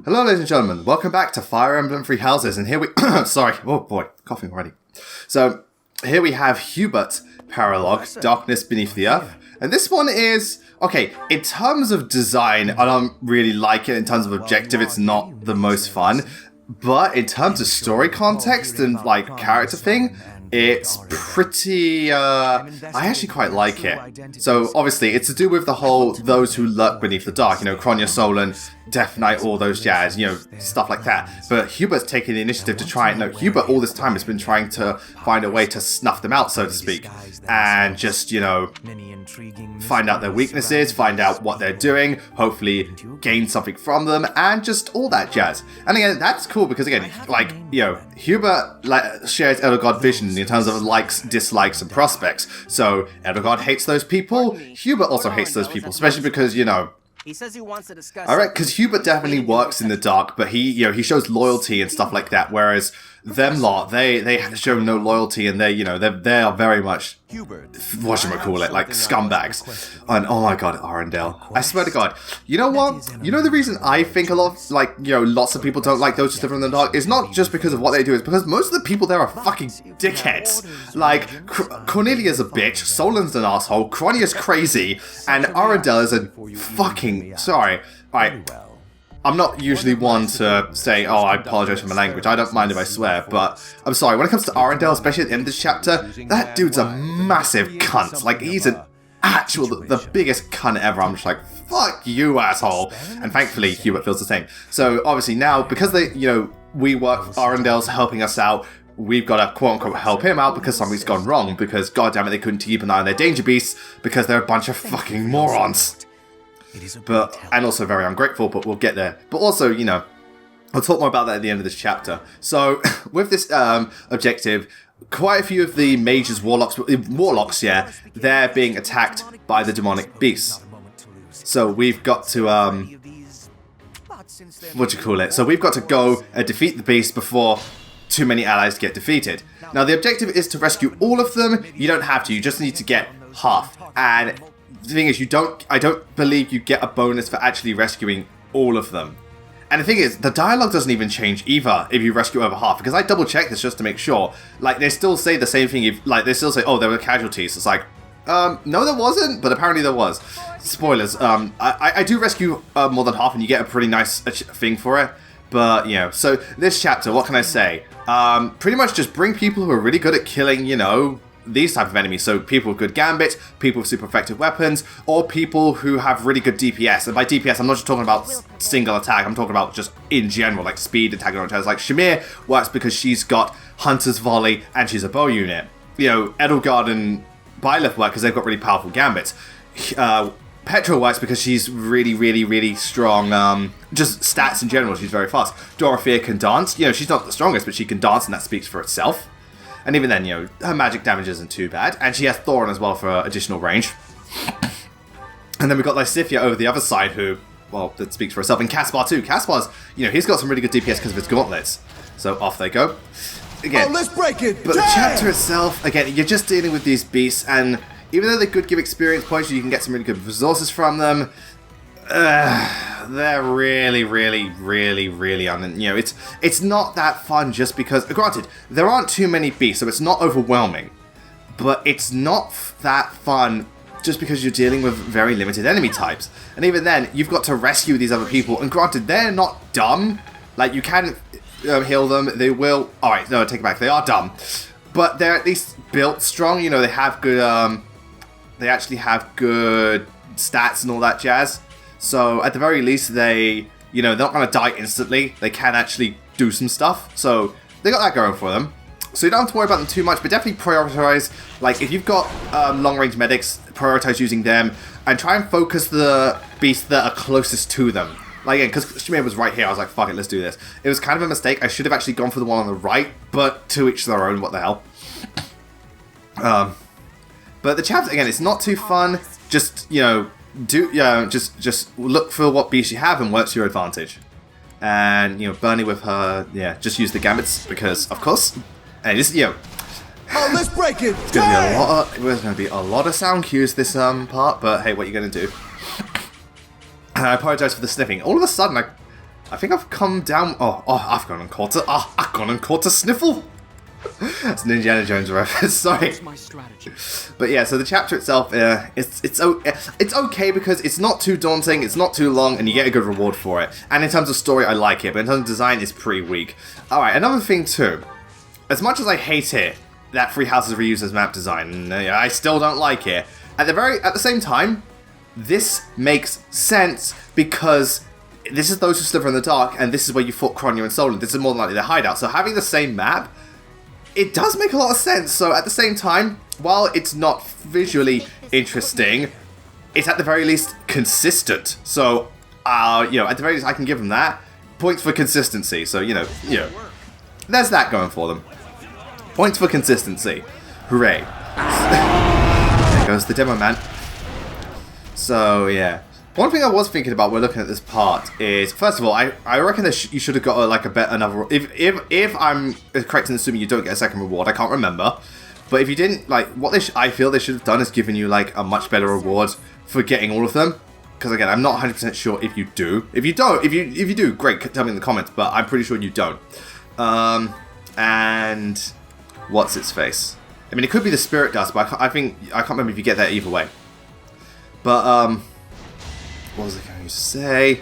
Hello ladies and gentlemen, welcome back to Fire Emblem Three Houses, and here we... sorry, oh boy, coughing already. So, here we have Hubert Paralogue, Darkness Beneath the Earth, and this one is... Okay, in terms of design, I don't really like it. In terms of objective, it's not the most fun, but in terms of story context and, like, character thing, it's pretty, I actually quite like it. So, obviously, it's to do with the whole those who lurk beneath the dark, you know, Kronia Solon, Death Knight, all those jazz, you know, stuff like that. But Hubert's taking the initiative to try and, no, Hubert all this time has been trying to find a way to snuff them out, so to speak. And just, you know, find out their weaknesses, find out what they're doing, hopefully gain something from them, and just all that jazz. And again, that's cool because, again, like, you know, Hubert shares Edelgard vision in terms of likes, dislikes, and prospects. So, Edelgard hates those people, Hubert also hates those people, especially because, you know, he says he wants to discuss. Alright, because Hubert definitely works in the dark, but he, you know, he shows loyalty and stuff like that, whereas them lot, they show no loyalty, and they, you know, they are very much, whatchamacallit, like scumbags. And oh my god, Arendelle. I swear to god. You know what? You know the reason I think a lot, like, you know, lots of people don't like those who live in the dark is not just because of what they do, it's because most of the people there are fucking dickheads. Like, Cornelia's a bitch, Solon's an asshole, Cronia's crazy, and Arendelle is a fucking, sorry. Alright. I'm not usually one to say, oh, I apologize for my language, I don't mind if I swear, but I'm sorry, when it comes to Arendelle, especially at the end of this chapter, that dude's a massive cunt. Like, he's an actual, the biggest cunt ever. I'm just like, fuck you, asshole. And thankfully, Hubert feels the same. So, obviously now, because they, you know, we work, Arendelle's helping us out, we've got to quote-unquote help him out because something's gone wrong, because goddammit they couldn't keep an eye on their danger beasts, because they're a bunch of fucking morons. But, and also very ungrateful, but we'll get there. But also, you know, I'll talk more about that at the end of this chapter. So, with this objective, quite a few of the mages, warlocks, yeah, they're being attacked by the demonic beasts. So we've got to, So we've got to go and defeat the beast before too many allies get defeated. Now, the objective is to rescue all of them. You don't have to, you just need to get half. And the thing is, I don't believe you get a bonus for actually rescuing all of them. And the thing is, the dialogue doesn't even change either if you rescue over half, because I double checked this just to make sure. Like, they still say the same thing, they still say, oh, there were casualties. It's like, no there wasn't, but apparently there was. Spoilers, I do rescue more than half, and you get a pretty nice thing for it. But, you know, so this chapter, what can I say? Pretty much just bring people who are really good at killing, you know, these type of enemies. So people with good gambit, people with super effective weapons, or people who have really good DPS. And by DPS, I'm not just talking about single attack, I'm talking about just in general, like speed, attack, and attacks. Like Shamir works because she's got Hunter's Volley and she's a bow unit. You know, Edelgard and Byleth work because they've got really powerful gambits. Petra works because she's really, really, really strong, just stats in general, she's very fast. Dorothea can dance. You know, she's not the strongest, but she can dance, and that speaks for itself. And even then, you know, her magic damage isn't too bad. And she has Thorin as well for additional range. And then we've got Lysithea over the other side who, well, that speaks for herself. And Caspar too. Caspar's, you know, he's got some really good DPS because of his gauntlets. So off they go. Again, oh, let's break it. But the chapter itself, again, you're just dealing with these beasts. And even though they could give experience points, you can get some really good resources from them. They're really, really, really, really you know, it's not that fun just because, granted, there aren't too many beasts, so it's not overwhelming, but it's not that fun just because you're dealing with very limited enemy types. And even then, you've got to rescue these other people, and granted, they're not dumb, like, you can heal them, they will, alright, no, take it back, they are dumb, but they're at least built strong, you know, they have good, they actually have good stats and all that jazz. So, at the very least, they, you know, they're not going to die instantly. They can actually do some stuff. So, they got that going for them. So, you don't have to worry about them too much, but definitely prioritize. Like, if you've got long-range medics, prioritize using them. And try and focus the beasts that are closest to them. Like, again, because Shamir was right here, I was like, fuck it, let's do this. It was kind of a mistake. I should have actually gone for the one on the right, but to each their own, what the hell. But the chapter, again, it's not too fun. Just, you know, just look for what beast you have and work to your advantage. And, you know, Bernie with her, yeah, just use the gambits because, of course, and just, you know, oh, let's break it. It's gonna be a lot of sound cues this part, but hey, what are you gonna do? And I apologize for the sniffing. All of a sudden, I think I've come down... Oh, I've gone and caught a... Oh, I've gone and caught a sniffle! That's an Indiana Jones reference, sorry. But yeah, so the chapter itself, it's okay because it's not too daunting, it's not too long, and you get a good reward for it. And in terms of story, I like it, but in terms of design, it's pretty weak. Alright, another thing too. As much as I hate it, that Three Houses reused as map design, I still don't like it. At the same time, this makes sense because this is those who slither in the dark, and this is where you fought Kronya and Solon. This is more than likely their hideout. So having the same map, it does make a lot of sense. So at the same time, while it's not visually interesting, it's at the very least consistent. So, at the very least I can give them that. Points for consistency. So, there's that going for them. Points for consistency. Hooray. There goes the demo man. So, yeah. One thing I was thinking about when looking at this part is, first of all, I reckon that you should have got another. If I'm correct in assuming you don't get a second reward, I can't remember. But if you didn't, I feel they should have done is given you a much better reward for getting all of them. Because again, I'm not 100% sure if you do. If you don't, if you do, great, tell me in the comments. But I'm pretty sure you don't. And what's its face? I mean, it could be the spirit dust, but I can't remember if you get that either way. But what was I going to say?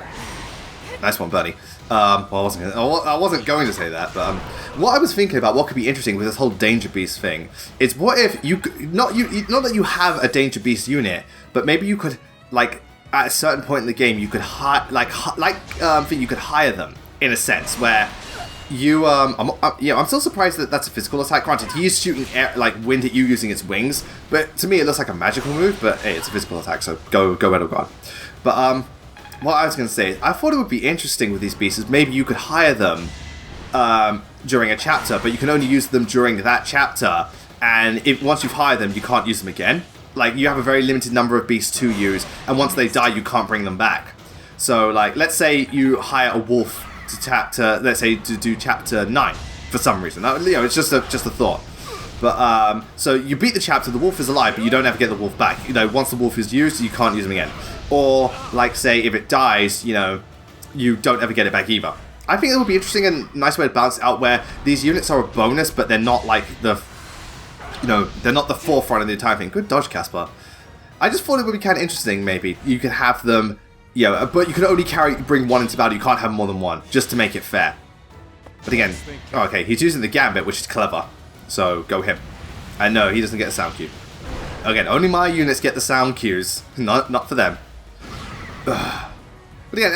Nice one, buddy. Well, I wasn't going to say that, but what I was thinking about, what could be interesting with this whole Danger Beast thing, is what if not that you have a Danger Beast unit, but maybe you could at a certain point in the game you could you could hire them in a sense where you I'm still surprised that that's a physical attack. Granted, he is shooting air, wind at you using its wings, but to me it looks like a magical move. But hey, it's a physical attack, so go Red or God. But what I was going to say is, I thought it would be interesting with these beasts is maybe you could hire them during a chapter, but you can only use them during that chapter, and once you've hired them, you can't use them again. You have a very limited number of beasts to use, and once they die, you can't bring them back. So, let's say you hire a wolf to do chapter 9 for some reason. It's just a thought. But so you beat the chapter, the wolf is alive, but you don't ever get the wolf back. Once the wolf is used, you can't use him again. Or say if it dies, you don't ever get it back either. I think it would be interesting and nice way to balance it out where these units are a bonus, but they're not they're not the forefront of the entire thing. Good dodge, Casper. I just thought it would be kind of interesting. Maybe you could have them, but you can only bring one into battle. You can't have more than one, just to make it fair. But again, okay, he's using the Gambit, which is clever. So go him. And no, he doesn't get a sound cue. Again, only my units get the sound cues, not for them. But again,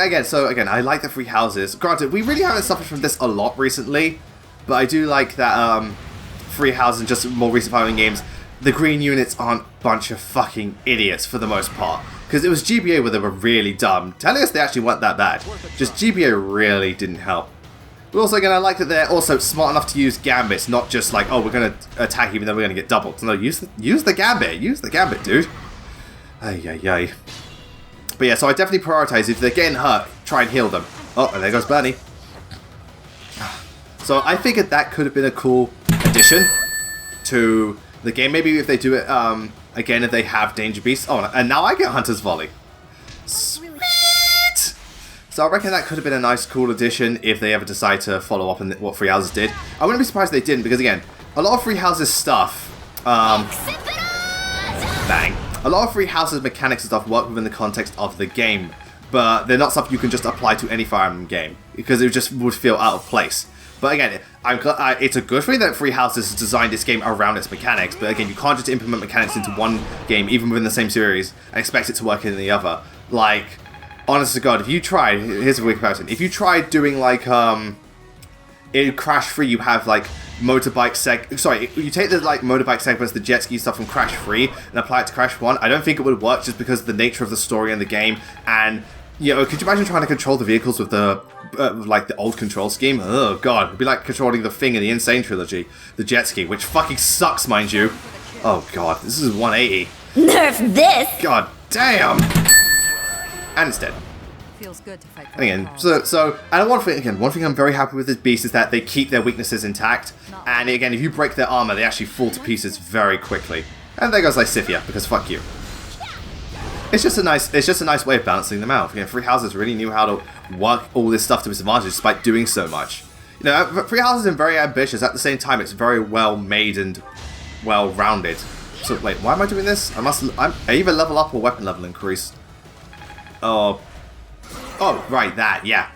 I like the Three Houses. Granted, we really haven't suffered from this a lot recently, but I do like that Three Houses and just more recent fighting games, the green units aren't a bunch of fucking idiots for the most part. Because it was GBA where they were really dumb. Telling us they actually weren't that bad. Just GBA really didn't help. But also, again, I like that they're also smart enough to use Gambits, not just we're going to attack even though we're going to get doubled. No, use the Gambit. Use the Gambit, dude. Ay. But yeah, so I definitely prioritize if they're getting hurt, try and heal them. Oh, and there goes Bernie. So I figured that could have been a cool addition to the game. Maybe if they do it again, if they have Danger Beasts. Oh, and now I get Hunter's Volley. Sweet! So I reckon that could have been a nice, cool addition if they ever decide to follow up on what Three Houses did. I wouldn't be surprised if they didn't, because again, a lot of Three Houses stuff, bang. A lot of Three Houses mechanics and stuff work within the context of the game, but they're not stuff you can just apply to any Fire Emblem game, because it just would feel out of place. But again, it's a good thing that Three Houses has designed this game around its mechanics, but again, you can't just implement mechanics into one game, even within the same series, and expect it to work in the other. Honest to God, if you tried, here's a weird comparison, if you tried doing in Crash 3 you have you take the motorbike segments, the jet ski stuff from Crash 3 and apply it to Crash 1, I don't think it would work just because of the nature of the story and the game, and could you imagine trying to control the vehicles with the the old control scheme? Oh god, it'd be like controlling the thing in the Insane trilogy, the jet ski, which fucking sucks, mind you. Oh god, this is 180. Nerf this! God damn! And it's dead. Feels good to fight. Again, and one thing I'm very happy with this beast is that they keep their weaknesses intact. And again, if you break their armor, they actually fall to pieces very quickly. And there goes Lysithia, because fuck you. It's just a nice way of balancing them out. You know, Three Houses really knew how to work all this stuff to its advantage despite doing so much. You know, Three Houses is very ambitious. At the same time, it's very well made and well rounded. So wait, why am I doing this? I either level up or weapon level increase. Oh, right, that, yeah.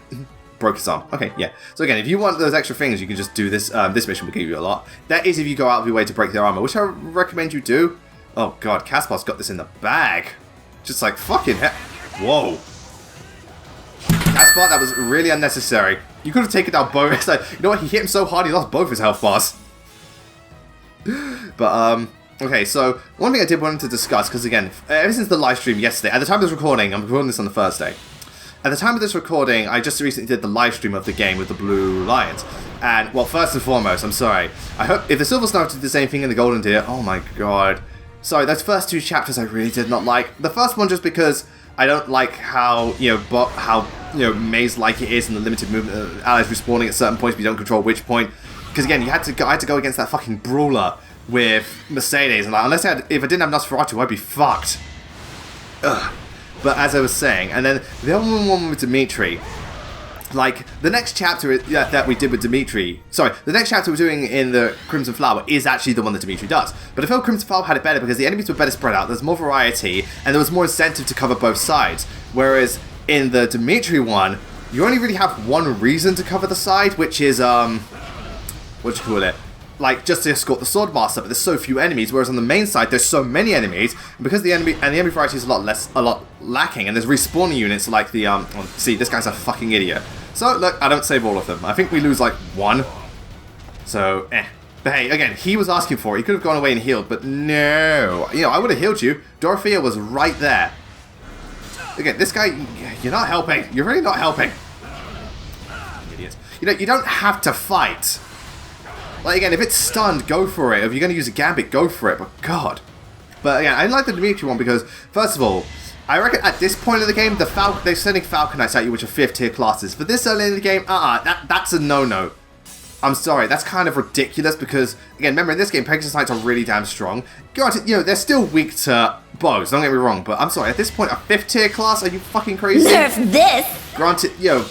Broke his arm. Okay, yeah. So again, if you want those extra things, you can just do this. This mission will give you a lot. That is if you go out of your way to break their armor, which I recommend you do. Oh god, Caspar's got this in the bag. Just like, fucking heck. Whoa. Caspar, that was really unnecessary. You could have taken down both. It's like, you know what, he hit him so hard he lost both his health bars. But, okay, so one thing I did want to discuss, because again, ever since the live stream yesterday, at the time of this recording, I'm recording this on the Thursday. At the time of this recording, I just recently did the live stream of the game with the Blue Lions. And, well, first and foremost, I'm sorry. I hope, if the Silver Star did the same thing in the Golden Deer, oh my god. Sorry, those first two chapters I really did not like. The first one just because I don't like how, maze-like it is and the limited movement of allies respawning at certain points, but you don't control which point. Because again, I had to go against that fucking brawler with Mercedes, and like, if I didn't have Nosferatu, I'd be fucked. Ugh. But as I was saying, and then the other one with Dimitri, like, the next chapter that we did with Dimitri, sorry, the next chapter we're doing in the Crimson Flower is actually the one that Dimitri does. But I felt Crimson Flower had it better because the enemies were better spread out, there's more variety, and there was more incentive to cover both sides. Whereas in the Dimitri one, you only really have one reason to cover the side, which is, like, just to escort the Swordmaster, but there's so few enemies, whereas on the main side, there's so many enemies, and because the enemy variety is a lot lacking, and there's respawning units like the, see, this guy's a fucking idiot. So, look, I don't save all of them. I think we lose, like, one. So, But hey, again, he was asking for it. He could have gone away and healed, but no. You know, I would have healed you. Dorothea was right there. Again, this guy, you're not helping. You're really not helping. Idiot. You know, you don't have to fight. Like, again, if it's stunned, go for it. If you're going to use a gambit, go for it. But, God. But, again, I like the Dimitri one because, first of all, I reckon at this point in the game, they're sending Falcon Knights at you, which are 5th tier classes. For this early in the game, that's a no-no. I'm sorry, that's kind of ridiculous because, again, remember, in this game, Pegasus Knights are really damn strong. Granted, you know, they're still weak to bows, don't get me wrong, but I'm sorry, at this point, a 5th tier class? Are you fucking crazy? Nerf this! Granted, you know,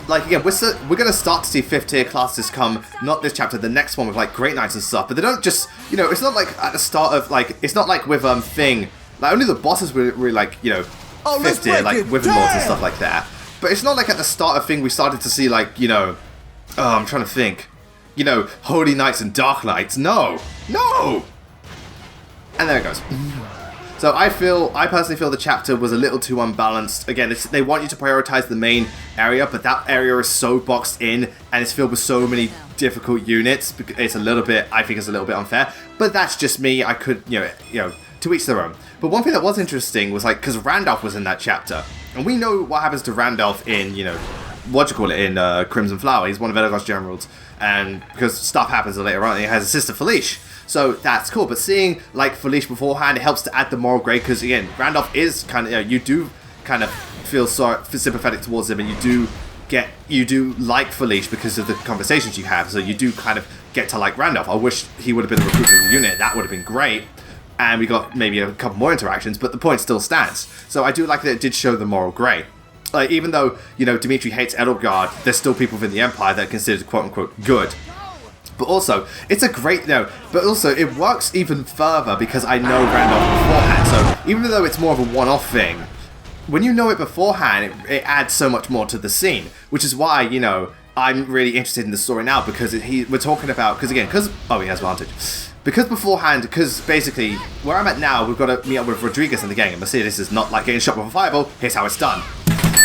like, again, we're going to start to see 5th tier classes come, not this chapter, the next one with, like, Great Knights and stuff, but they don't just, you know, it's not like at the start of, like, it's not like with, Thing, like, only the bosses were like, you know, 5th tier, like, Wyvern Lords and stuff like that, but it's not like at the start of Thing we started to see, like, you know, I'm trying to think, you know, Holy Knights and Dark Knights, no! And there it goes. So I personally feel the chapter was a little too unbalanced. Again, they want you to prioritize the main area, but that area is so boxed in, and it's filled with so many difficult units. It's a little bit, I think it's a little bit unfair, but that's just me. I could, you know, to each their own. But one thing that was interesting was, like, because Randolph was in that chapter, and we know what happens to Randolph in, you know, in Crimson Flower. He's one of Elagos' generals, and because stuff happens later on, he has a sister, Felice. So that's cool, but seeing, like, Felice beforehand, it helps to add the moral grade, because, again, Randolph is kind of, you know, you do kind of feel sympathetic towards him, and you do like Felice because of the conversations you have, so you do kind of get to like Randolph. I wish he would have been the recruiter of the unit, that would have been great, and we got maybe a couple more interactions, but the point still stands. So I do like that it did show the moral grade. Like, even though, you know, Dimitri hates Edelgard, there's still people within the Empire that are considered quote-unquote good. But also, it's a great, but also it works even further because I know Randolph beforehand. So even though it's more of a one-off thing, when you know it beforehand, it adds so much more to the scene. Which is why, you know, I'm really interested in the story now because we're talking about, he has advantage. Because basically, where I'm at now, we've got to meet up with Rodriguez and the gang. And Mercedes is not like getting shot with a fireball, here's how it's done.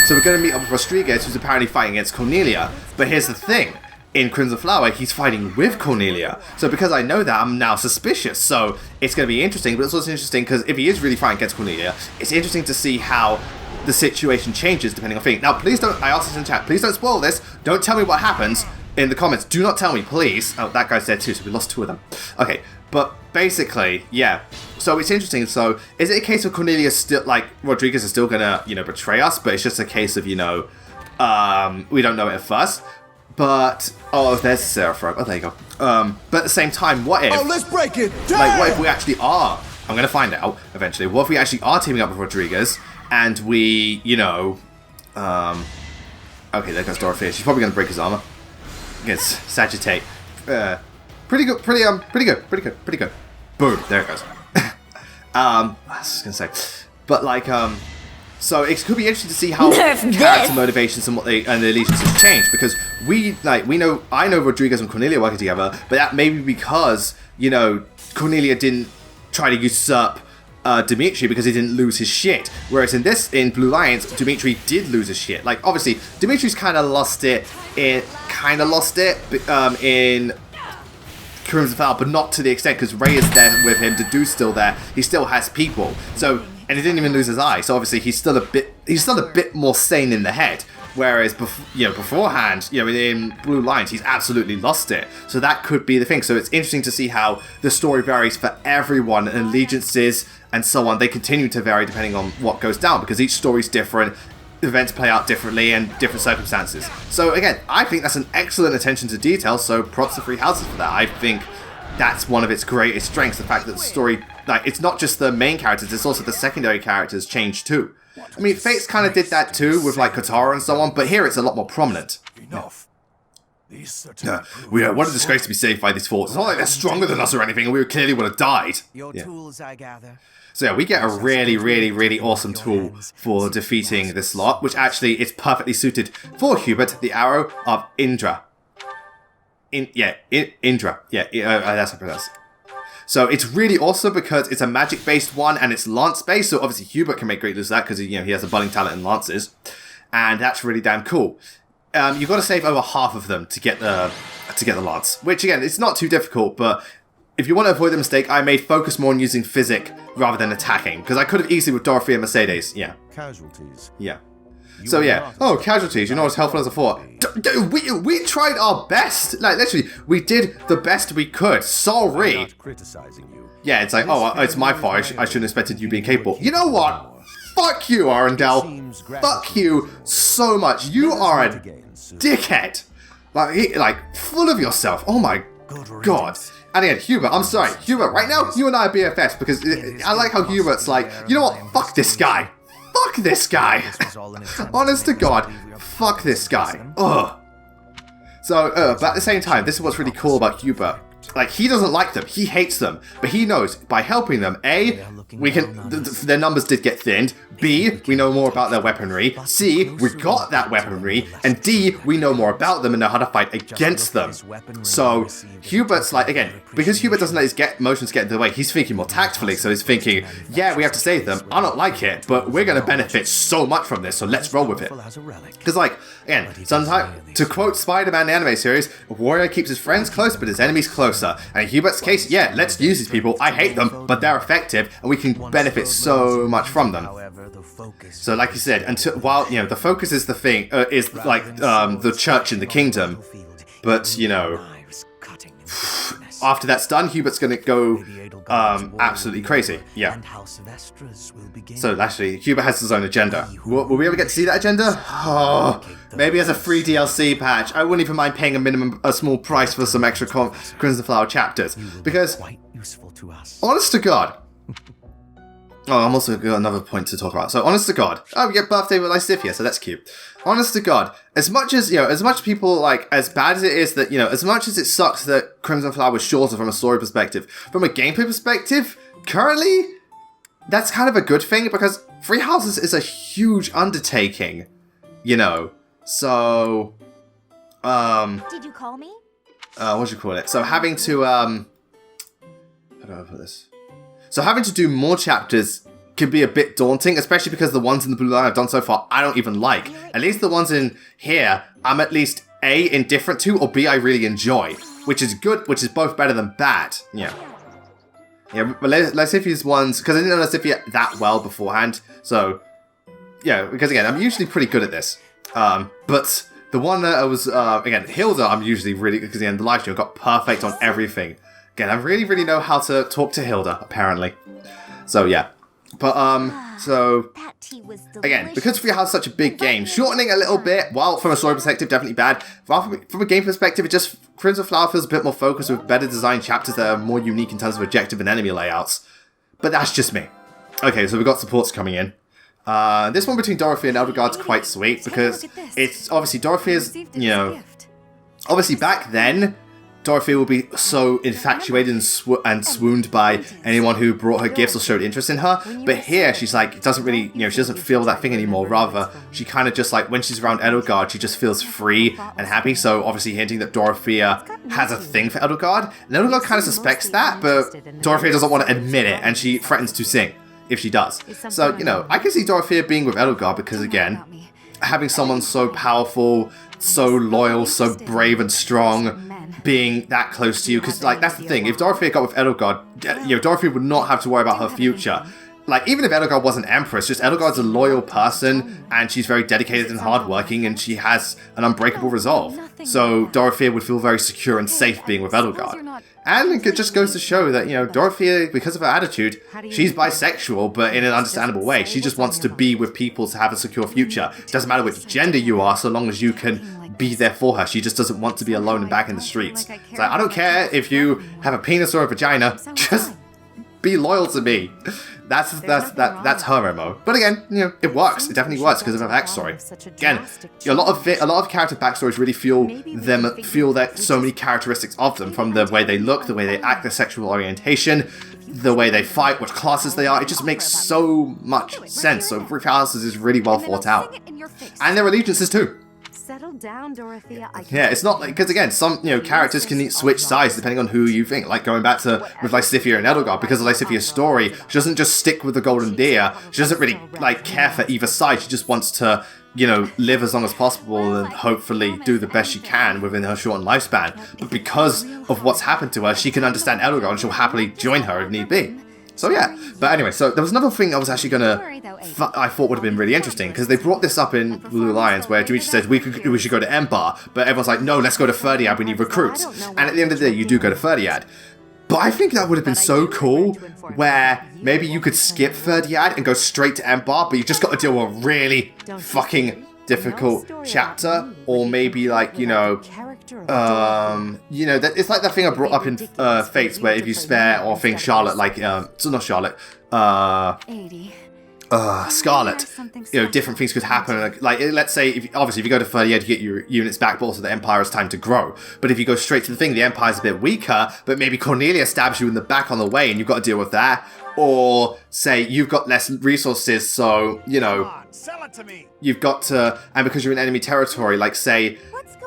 So we're going to meet up with Rodriguez, who's apparently fighting against Cornelia. But here's the thing. In Crimson Flower, he's fighting with Cornelia. So because I know that, I'm now suspicious. So it's going to be interesting, but it's also interesting because if he is really fighting against Cornelia, it's interesting to see how the situation changes depending on thing. Now, please don't, I asked this in chat, please don't spoil this. Don't tell me what happens in the comments. Do not tell me, please. Oh, that guy's dead too, so we lost 2 of them. Okay, but basically, yeah. So it's interesting. So is it a case of Cornelia still, like, Rodriguez is still going to, you know, betray us, but it's just a case of, you know, we don't know it at first. But, oh, there's Seraphim. Oh, there you go. But at the same time, what if... Oh, let's break it! Damn! Like, what if we actually are I'm going to find out eventually. What if we actually are teaming up with Rodriguez and we, you know... okay, there goes Dorothea. She's probably going to break his armor. Against Sagitate. Pretty good. Boom. There it goes. I was going to say. But, like, so it could be interesting to see how character motivations and what they and the allegiances change, because I know Rodriguez and Cornelia working together, but that may be because, you know, Cornelia didn't try to usurp Dimitri because he didn't lose his shit, whereas in Blue Lions, Dimitri did lose his shit. Like, obviously Dimitri's kind of lost it in Crimson Flower, but not to the extent, because Ray is there with him, Dedu's still there, he still has people, so. And he didn't even lose his eye, so obviously he's still a bit more sane in the head. Whereas beforehand, you know, in Blue Lions, he's absolutely lost it. So that could be the thing. So it's interesting to see how the story varies for everyone, and allegiances and so on. They continue to vary depending on what goes down, because each story's different, events play out differently, and different circumstances. So again, I think that's an excellent attention to detail. So props to Three Houses for that. I think that's one of its greatest strengths, the fact that the story, like, it's not just the main characters, it's also the secondary characters change too. I mean, Fates kind of did that too, with like Katara and so on, but here it's a lot more prominent. Enough. What a disgrace to be saved by these forts. It's not like they're stronger than us or anything, and we clearly would have died. Tools, I gather. So yeah, we get a really, really, really awesome tool for defeating this lot, which actually is perfectly suited for Hubert, the Arrow of Indra. Indra. Yeah, that's how I pronounce it. So it's really awesome because it's a magic-based one and it's lance-based. So obviously Hubert can make great use of that because he has a budding talent in lances, and that's really damn cool. You've got to save over half of them to get the lance, which again, it's not too difficult. But if you want to avoid the mistake, I may focus more on using physic rather than attacking, because I could have easily with Dorothea and Mercedes. Yeah. Casualties. Yeah. So yeah, casualties, you're not as helpful as I thought. We tried our best. Like, literally, we did the best we could. Sorry. I'm not criticizing you. Yeah, it's like, oh, it's my fault. I shouldn't have expected you being capable. You know what? Fuck you, Arundel. Fuck you so much. You are a dickhead. Like, full of yourself. Oh my god. And again, Hubert, I'm sorry. Hubert, right now, you and I are BFFs, because I like how Hubert's like, you know what? Fuck this guy. Fuck this guy. Honest to God, fuck this guy. Ugh. So, but at the same time, this is what's really cool about Hubert. Like, he doesn't like them. He hates them. But he knows by helping them, A, we can. Their numbers did get thinned. B, we know more about their weaponry. C, we got that weaponry. And D, we know more about them and know how to fight against them. So Hubert's like, again, because Hubert doesn't let his emotions get in the way, he's thinking more tactfully. So he's thinking, yeah, we have to save them. I don't like it, but we're going to benefit so much from this, so let's roll with it. Because, like, again, sometimes, to quote Spider-Man the anime series, a warrior keeps his friends close, but his enemies closer. And in Hubert's case, yeah, let's use these people. I hate them, but they're effective, and we can benefit so much from them. So, like you said, while the focus is the thing, is like the church in the kingdom, but after that's done, Hubert's going to go absolutely crazy. Yeah. So actually, Hubert has his own agenda. Will we ever get to see that agenda? Oh, maybe as a free DLC patch. I wouldn't even mind paying a small price for some extra Crimson Flower chapters, because honest to God. Oh, I'm also got another point to talk about. So, honest to God. Oh, we get birthday with Lysithia, so that's cute. Honest to God, as much as people, like, as bad as it is that, as much as it sucks that Crimson Flower was shorter from a story perspective, from a gameplay perspective, currently, that's kind of a good thing, because Three Houses is a huge undertaking, so, Did you call me? What do you call it? So, having to, how do I put this? So having to do more chapters can be a bit daunting, especially because the ones in the Blue Line I've done so far, I don't even like. At least the ones in here, I'm at least A, indifferent to, or B, I really enjoy. Which is good, which is both better than bad. Yeah. Yeah, but Lysithia's ones, because I didn't know Lysithia that well beforehand, so, yeah, because again, I'm usually pretty good at this. But the one that I was, again, Hilda, I'm usually really good, because again, the live stream got perfect on everything. Again, I really, really know how to talk to Hilda, apparently. So, yeah. But, so, again, because Three Houses is such a big game, shortening a little bit, while from a story perspective, definitely bad. From a game perspective, it just, Crimson Flower feels a bit more focused with better designed chapters that are more unique in terms of objective and enemy layouts. But that's just me. Okay, so we've got supports coming in. This one between Dorothea and Edelgard's quite sweet because it's obviously Dorothea's, you know, obviously back then, Dorothea will be so infatuated and swooned by anyone who brought her gifts or showed interest in her. But here, she's like, doesn't really, you know, she doesn't feel that thing anymore. Rather, she kind of just like, when she's around Edelgard, she just feels free and happy. So obviously hinting that Dorothea has a thing for Edelgard. And Edelgard kind of suspects that, but Dorothea doesn't want to admit it. And she threatens to sing if she does. So, you know, I can see Dorothea being with Edelgard because, again, having someone so powerful, so loyal, so brave and strong, being that close to you, because like that's the thing, if Dorothea got with Edelgard, you know, Dorothea would not have to worry about her future. Like, even if Edelgard wasn't Empress, just Edelgard's a loyal person, and she's very dedicated and hardworking, and she has an unbreakable resolve. So Dorothea would feel very secure and safe being with Edelgard. And it just goes to show that, you know, Dorothea, because of her attitude, she's bisexual, but in an understandable way. She just wants to be with people to have a secure future. It doesn't matter which gender you are, so long as you can be there for her. She just doesn't want to be alone and back in the streets. It's like, I don't care if you have a penis or a vagina, just be loyal to me. That's her MO. But again, you know, it works. It definitely works because of her backstory. Again, a lot of character backstories really feel that so many characteristics of them, from the way they look, the way they act, their sexual orientation, the way they fight, what classes they are. It just makes so much sense. So Three Houses is really well thought out, and their allegiances too. Settle down, Dorothea. Yeah, it's not like, because again, some, you know, characters can switch sides depending on who you think. Like going back to with Lysithea and Edelgard, because of Lysithia's story, she doesn't just stick with the Golden Deer. She doesn't really like care for either side. She just wants to, you know, live as long as possible and hopefully do the best she can within her shortened lifespan. But because of what's happened to her, she can understand Edelgard and she'll happily join her if need be. So yeah, but anyway, so there was another thing I was actually I thought would have been really interesting, because they brought this up in Blue Alliance, where Dimitri said we should go to Embar, but everyone's like, no, let's go to Ferdiad, we need recruits. And at the end of the day, you do go to Ferdiad. But I think that would have been so cool, where maybe you could skip Ferdiad and go straight to Embar, but you just got to deal with a really fucking difficult chapter, or maybe like, you know, that it's like that thing I brought up in Fates, where if you spare or think Charlotte, like so not Charlotte, Scarlet, you know, different things could happen. Like let's say, if you go to 30, you get your units back, but also the Empire has time to grow. But if you go straight to the thing, the Empire's a bit weaker, but maybe Cornelia stabs you in the back on the way, and you've got to deal with that. Or say you've got less resources, so you know you've got to, and because you're in enemy territory, like say,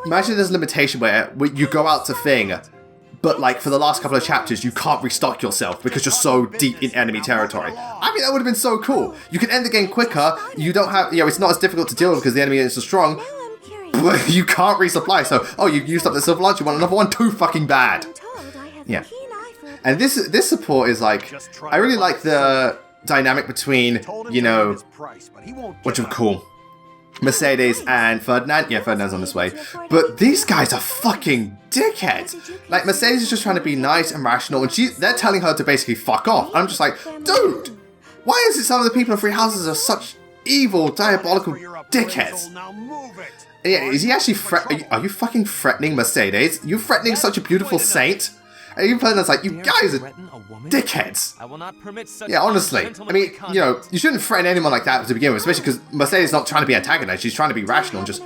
imagine there's a limitation where you go out to thing, but like for the last couple of chapters you can't restock yourself because you're so deep in enemy territory. I mean, that would have been so cool. You can end the game quicker. You don't have, you know, it's not as difficult to deal with because the enemy is so strong. But you can't resupply. So, oh, you used up the silver launch. You want another one? Too fucking bad. Yeah. And this support is like, I really like the dynamic between, you know, what you call Mercedes and Ferdinand. Yeah, Ferdinand's on this way. But these guys are fucking dickheads. Like, Mercedes is just trying to be nice and rational, and they're telling her to basically fuck off. And I'm just like, dude, why is it some of the people in Three Houses are such evil, diabolical dickheads? Yeah, is he actually are you fucking threatening Mercedes? You threatening such a beautiful saint? And even Ferdinand's like, you guys are dickheads. Yeah, honestly. I mean, you know, you shouldn't threaten anyone like that to begin with, especially because Mercedes is not trying to be antagonized. She's trying to be rational and just,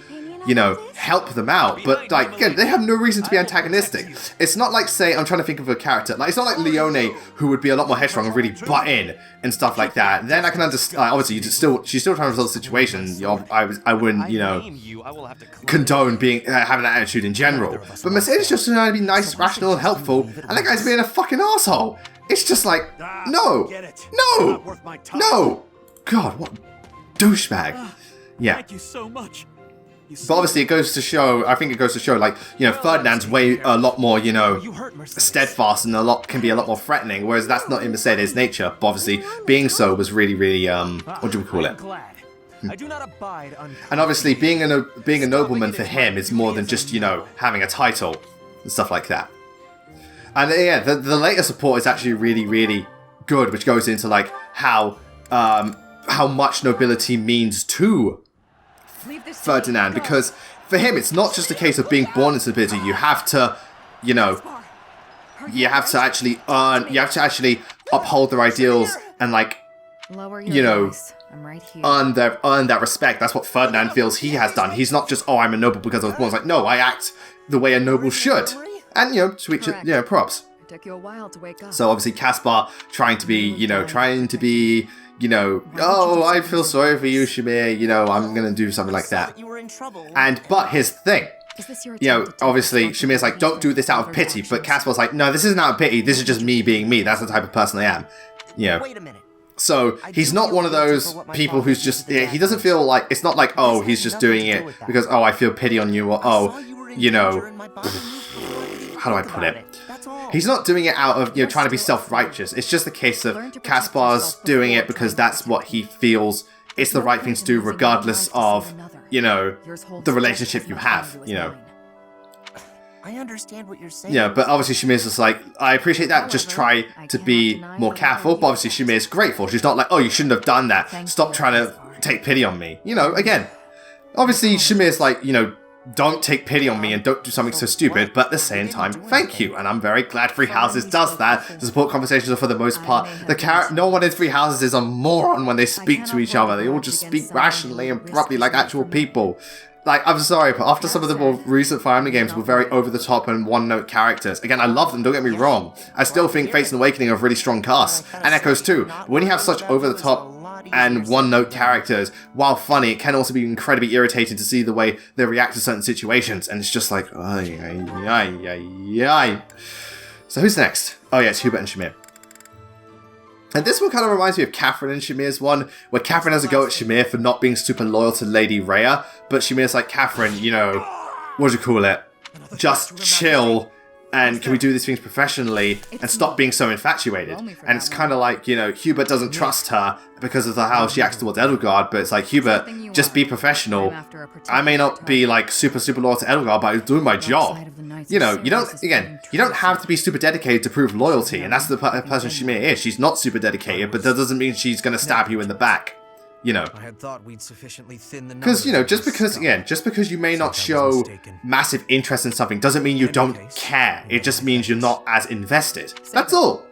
you know, help them out. But, like, again, they have no reason to be antagonistic. It's not like, say, I'm trying to think of a character. Like, it's not like Leone, who would be a lot more headstrong and really butt in and stuff like that. Then I can understand, obviously, she's still trying to resolve the situation. You know, I wouldn't, you know, condone having that attitude in general. But Mercedes just trying to be nice, rational, and helpful, and that guy's being a fucking asshole. It's just like, no. God, what douchebag. Yeah. Thank you so much. But obviously it goes to show, I think it goes to show, like, you know, Ferdinand's a lot more, you know, steadfast and can be a lot more threatening, whereas that's not in Mercedes' nature. But obviously, being so was really, really, what do we call it? And obviously, being a nobleman for him is more than just, you know, having a title and stuff like that. And yeah, the later support is actually really, really good, which goes into, like, how much nobility means to Ferdinand, because for him it's not just a case of being born into nobility. You have to, you know, you have to actually uphold their ideals and like, Lower you know, voice. I'm right here. earn that respect. That's what Ferdinand feels he has done. He's not just, oh, I'm a noble because I was born. It's like, no, I act the way a noble should. And, you know, to each, you know, props. It took you a while to wake up. So obviously Caspar trying to be, oh, I feel sorry for you, Shamir, you know, I'm going to do something like that. But here's the thing. You know, obviously Shamir's like, don't do this out of pity, but Caspar's like, no, this isn't out of pity, this is just me being me. That's the type of person I am. You know. Wait a minute. So he's not one of those people who's just, he doesn't feel like, it's not like, oh, he's just doing it because, oh, I feel pity on you, or, oh, you know, how do I put it? He's not doing it out of, you know, trying to be self-righteous. It's just a case of Caspar's doing it because that's what he feels it's the right thing to do regardless of, you know, the relationship you have, you know. I understand what you're saying. Yeah, but obviously Shamir's just like, I appreciate that, just try to be more careful. But obviously Shamir's grateful. She's not like, oh, you shouldn't have done that. Stop trying to take pity on me. You know, again, obviously Shamir's like, you know, don't take pity on me and don't do something so stupid, but at the same time, thank you. And I'm very glad Three Houses does that. The support conversations are for the most part. No one in Three Houses is a moron when they speak to each other. They all just speak rationally and properly like actual people. Like, I'm sorry, but after some of the more recent Fire Emblem games were very over-the-top and one-note characters. Again, I love them, don't get me wrong. I still think Fates and Awakening are really strong casts, and Echoes too. But when you have such over-the-top and one-note characters, while funny, it can also be incredibly irritating to see the way they react to certain situations, and it's just like, ay, ay, ay, ay, ay. So who's next? Oh yeah, it's Hubert and Shamir. And this one kind of reminds me of Catherine and Shamir's one, where Catherine has a go at Shamir for not being super loyal to Lady Rhea, but Shamir's like, Catherine, you know, what do you call it? Just chill, and can we do these things professionally, and stop being so infatuated? And it's kind of like, you know, Hubert doesn't trust her because of how she acts towards Edelgard, but it's like, Hubert, just be professional. I may not be like super loyal to Edelgard, but I'm doing my job. You know, you don't have to be super dedicated to prove loyalty, and that's the person Shamir is. She's not super dedicated, but that doesn't mean she's going to stab you in the back. You know, because, you know, just because you may not show massive interest in something doesn't mean you don't care. It just means you're not as invested. That's all.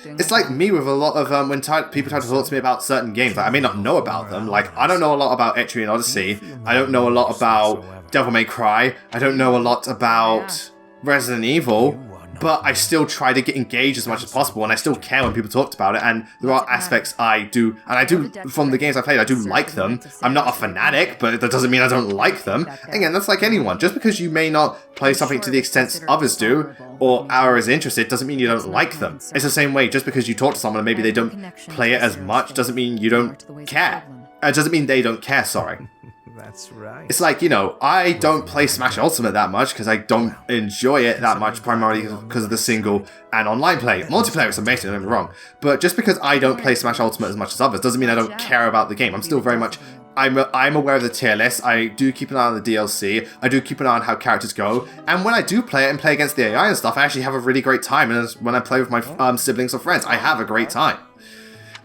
It's like me with a lot of when people try to talk to me about certain games. Like, I may not know about them. Like, I don't know a lot about Etrian Odyssey. I don't know a lot about Devil May Cry. I don't know a lot about Resident Evil. But I still try to get engaged as much as possible, and I still care when people talk about it, and there are aspects I do, and I do, from the games I played, I do like them. I'm not a fanatic, but that doesn't mean I don't like them. Again, that's like anyone. Just because you may not play something to the extent others do, or are as interested, doesn't mean you don't like them. It's the same way, just because you talk to someone and maybe they don't play it as much, doesn't mean you don't care. It doesn't mean they don't care, sorry. That's right. It's like, you know, I don't play Smash Ultimate that much because I don't enjoy it that much, primarily because of the single and online play. Multiplayer is amazing, don't get me wrong. But just because I don't play Smash Ultimate as much as others doesn't mean I don't care about the game. I'm still very much... I'm aware of the tier list. I do keep an eye on the DLC. I do keep an eye on how characters go. And when I do play it and play against the AI and stuff, I actually have a really great time. And when I play with my siblings or friends, I have a great time.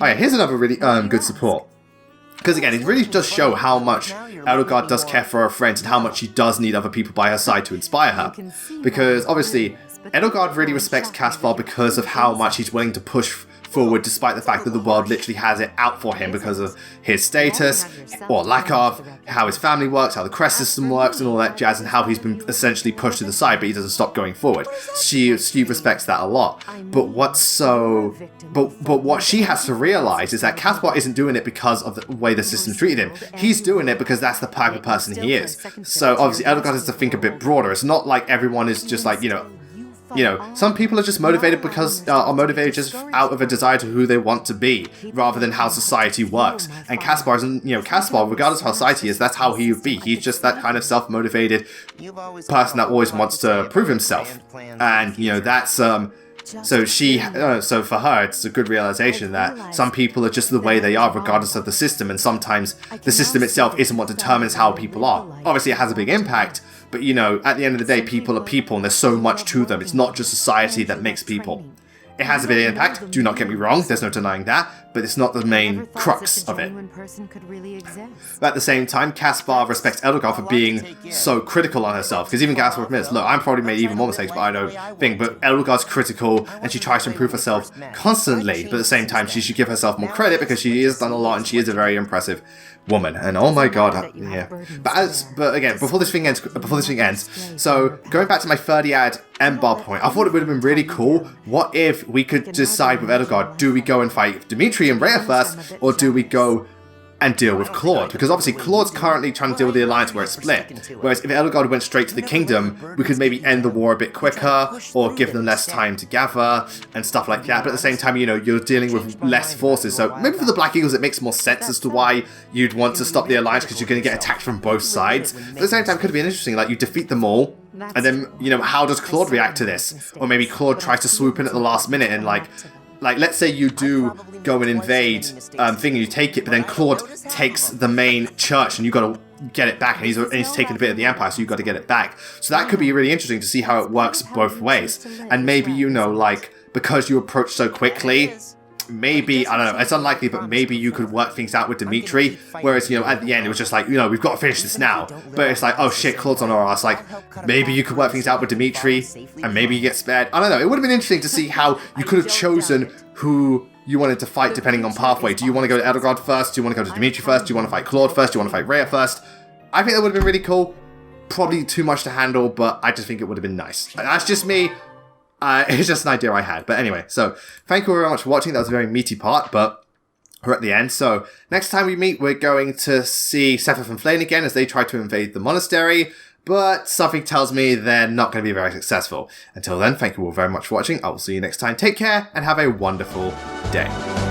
Alright, here's another really good support. Because again, it really does show how much Edelgard does care for her friends and how much she does need other people by her side to inspire her. Because obviously, Edelgard really respects Caspar because of how much he's willing to push forward despite the fact that the world literally has it out for him because of his status, or lack of, how his family works, how the crest system works and all that jazz, and how he's been essentially pushed to the side but he doesn't stop going forward. She respects that a lot. But what she has to realize is that Caspar isn't doing it because of the way the system treated him. He's doing it because that's the type of person he is. So obviously Edelgard has to think a bit broader. It's not like everyone is just like, you know, some people are just motivated because are motivated just out of a desire to who they want to be, rather than how society works. And Caspar isn't, you know, Caspar, regardless of how society is, that's how he would be. He's just that kind of self-motivated person that always wants to prove himself. And, you know, that's so for her, it's a good realization that some people are just the way they are, regardless of the system, and sometimes the system itself isn't what determines how people are. Obviously, it has a big impact. But, you know, at the end of the day, people are people, and there's so much to them. It's not just society that makes people. It has a bit of impact, do not get me wrong, there's no denying that, but it's not the main crux of it. But at the same time, Caspar respects Edelgard for being so critical on herself, because even Caspar admits, look, I'm probably made even more mistakes, but I don't think, but Edelgard's critical, and she tries to improve herself constantly, but at the same time, she should give herself more credit, because she has done a lot, and she is a very impressive woman, and oh my god, yeah. But again, before this thing ends, so going back to my 30-ad end-bar point, I thought it would have been really cool. What if we could decide with Edelgard, do we go and fight Dimitri and Rhea first, or do we go and deal with Claude? Because obviously Claude's currently trying to deal with the alliance where it's split, whereas if Edelgard went straight to the kingdom, we could maybe end the war a bit quicker, or give them less time to gather, and stuff like that. But at the same time, you know, you're dealing with less forces, so maybe for the Black Eagles it makes more sense as to why you'd want to stop the alliance, because you're going to get attacked from both sides. But at the same time, it could be interesting, like you defeat them all, and then, you know, how does Claude react to this? Or maybe Claude tries to swoop in at the last minute and like let's say you do go and invade thing and you take it, but then Claude takes the main church and you got to get it back, and he's taken a bit of the empire, so you got to get it back. So that could be really interesting to see how it works both ways. And maybe, you know, like because you approach so quickly, maybe, I don't know, it's unlikely, but maybe you could work things out with Dimitri, whereas, you know, at the end it was just like, you know, we've got to finish this now, but it's like, oh shit, Claude's on our ass. Like, maybe you could work things out with Dimitri, and maybe you get spared. I don't know, it would have been interesting to see how you could have chosen who you wanted to fight depending on pathway. Do you want to go to Edelgard first? Do you want to go to Dimitri first? Do you want to fight Claude first? Do you want to fight Rhea first? I think that would have been really cool. Probably too much to handle, but I just think it would have been nice. That's just me. It's just an idea I had. But anyway, so thank you very much for watching. That was a very meaty part, but we're at the end. So next time we meet, we're going to see Sephiroth and Flame again as they try to invade the monastery, but something tells me they're not going to be very successful. Until then, thank you all very much for watching. I will see you next time. Take care and have a wonderful day.